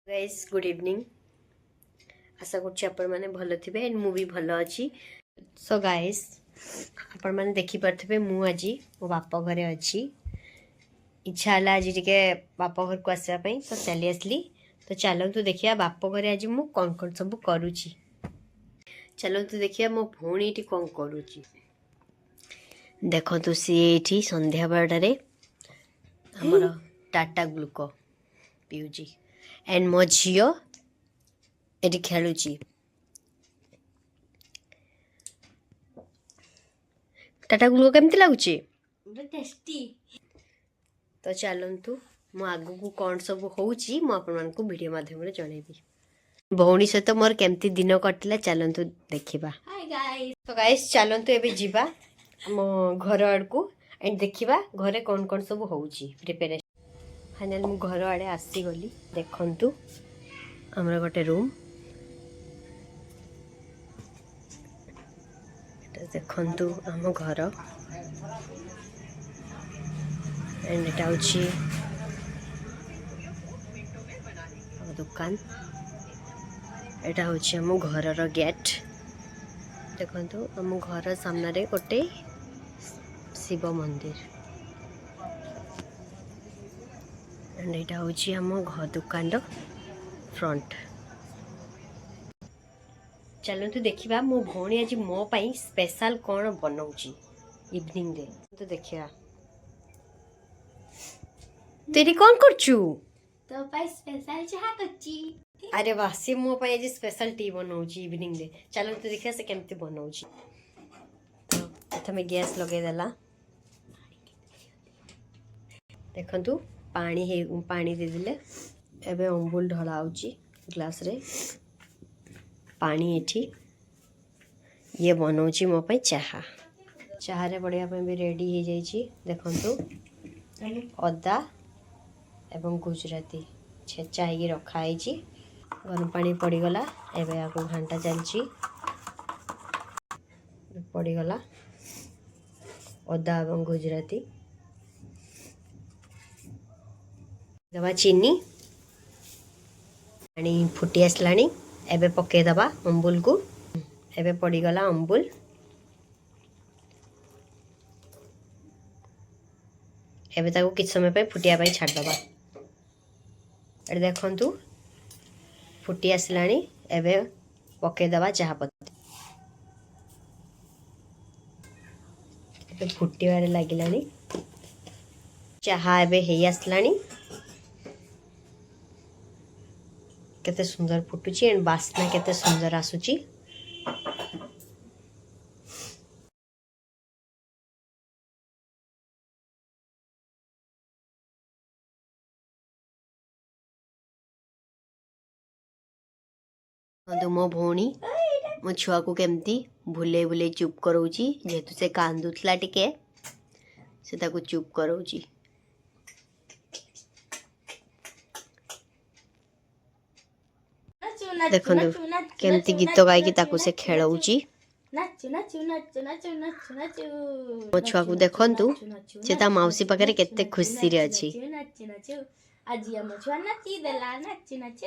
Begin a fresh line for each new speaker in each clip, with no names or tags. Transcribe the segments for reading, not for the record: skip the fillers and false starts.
Guys good evening. आशा कर भल थे एंड मु भी भल अच्छी। सो गाइस आपण मैंने देखिपे मु आज मो बाप घरे अच्छी। इच्छा है आज टे बाप घर को आसवाई तो चली आसली। तो चलतु देखिए बाप घरे आज मु कौन कौन सब करुच्ची। चलतु देखिए मो भौणी ये कौन करुच्ची। देखु सी ये संध्या बारटारे हमर टाटा ग्लुको पीऊँगी एंड मो झील ये खेलुची। टाटा ग्लुको केमती लगुच
टेस्टी।
तो चलतु मो आगु को कौन सब होची मु आपन को वीडियो माध्यम रे जणेबी। भौणी सहित मोर केमती दिन कटिला चलतु देखिबा।
Hi guys.
तो गाइस चलतु एबे जीवा मो घर आड़ को एंड देखिबा घरे कौन कौन सब होची प्रिपरेशन। फाइनल मु घर आड़े आसी गली। देखंतु हमर गोटे रूम देखंतु आम घर एंड एटा होची दुकान। एटा होची आम घर गेट। देखंतु आम घर सामने रे गोटे शिव मंदिर एंड एटा होची आम घर दुकान रो फ्रंट। चलतु देखिबा मो भौणी आज मो पई स्पेशल कौन बनाउची इवनिंग रे। तो देखिया तेरी कौन करचू।
तो पाई स्पेशल चाह करची।
अरे वाह सी मो पई आज स्पेशल टी बनाउची इवनिंग रे। चलतु देखिया से केमती बनाउची। तो प्रथमे गैस लगे देला। देखंतु पानी दे दिले एबे अमूल ढला आउची ग्लास रे पानी। एठी ये बनाउची मो पई चाह रे बढ़िया पे भी रेडी हो जाइची। देखंतु अदा एवं गुजराती छेचा ही रखा है। गरम पानी पड़गला एवं आपको घंटा चलची पड़गला अदा एवं गुजराती दबा चीनी पानी फुटी आसला। एबे पके दबा अम्बुल को। एबे पड़गला अम्बुल एबे ताको किछ समय पे फुटिया पाई छाड़ दबा। एबे देखंतु फुटी आसलानी एबे पके दबा चाह पत्ती। एबे फुटीबारे लागिलानी चाह एबे हेई आसलानी। केते सुंदर फुटुची एंड बास्ना केते सुंदर आसुची। तो मो भौणी मो छुआ को केमती भूले भूले चुप कराउची जेहेतु से कांदुथला टिके से ताको चुप कराउची। देखंतु केमती गीत गायकी ताको से खेलाउची। मो छुआ को देखंतु से ता मौसी पाखरे केते खुशी रे अछि।
आज हम छुआ नाची देला नाच नाच।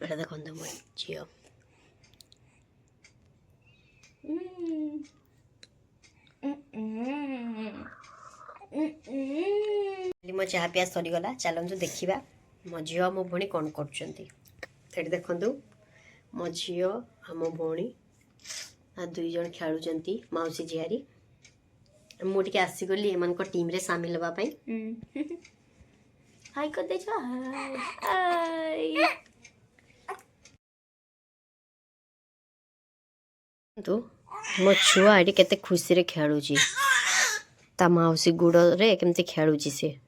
एटा देखंतु मो झियो मो चाह पिया सरीगला। चलतु देखिबा मो झियो मो भौणी कौन करछंती। एटी देखंतु मो झियो आ मो भौणी आ दुई जन खेलुचंती मौसी झियारी। मु टिके आसी गली एमान को टीम रे शामिल हवा पई।
हाय कर दे छुआ हाय।
तो मो छुआ एटी केते खुशी रे खेलुची ता मौसी गुड़ रे केमती खेलुची से।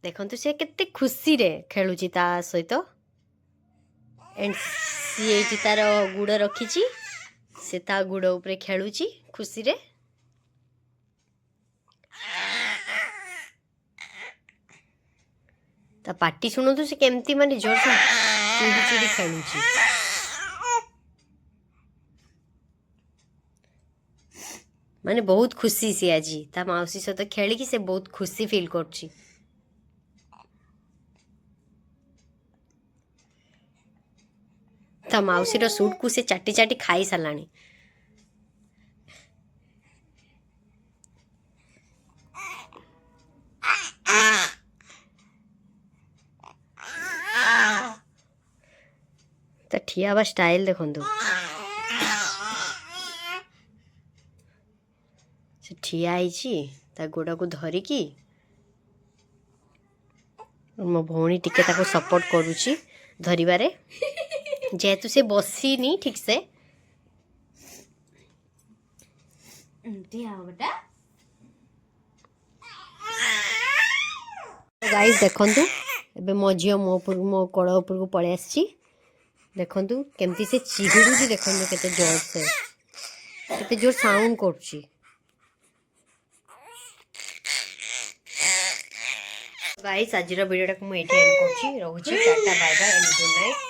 देखंतु से केते खुशी रे खेलुची ता सहित एंड सी एटी तार गुड़ रखीची से ता गुड़ ऊपर खेलुची खुशी रे। ତା ପାଟି ଶୁଣନ୍ତୁ ସେ କେମିତି ମାନେ ଜୋର ସେ ଚିଡ଼ି ଚିଡ଼ି ଖେଳୁଛି। ମାନେ ବହୁତ ଖୁସି ସିଏ ଆଜି ତା ମାଉସୀ ସହିତ ଖେଳିକି ସେ ବହୁତ ଖୁସି ଫିଲ୍ କରୁଛି। ତା ମାଉସୀର ସୁଟକୁ ସେ ଚାଟି ଚାଟି ଖାଇ ସାରିଲାଣି। ତା ଠିଆ ହେବା ଷ୍ଟାଇଲ ଦେଖନ୍ତୁ। ସେ ଠିଆ ହେଇଛି ତା ଗୋଡ଼କୁ ଧରିକି। ମୋ ଭଉଣୀ ଟିକେ ତାକୁ ସପୋର୍ଟ କରୁଛି ଧରିବାରେ, ଯେହେତୁ ସେ ବସିନି ଠିକ ସେ। ଗାଇସ୍ ଦେଖନ୍ତୁ ଏବେ ମୋ ଝିଅ ମୋ କୋଳ ଉପରକୁ ପଳେଇ ଆସିଛି। ଦେଖନ୍ତୁ କେମିତି ସେ ଚିଡୁଛି, ଦେଖନ୍ତୁ କେତେ ଜୋର ସେ କେତେ ଜୋର ସାଉଣ୍ଡ କରୁଛି। ଗାଇସ୍ ଆଜିର ଭିଡ଼ିଓଟାକୁ ମୁଁ ଏଇଠି ଏଣ୍ଡ କରୁଛି। ରହୁଛି tata bye bye and good night.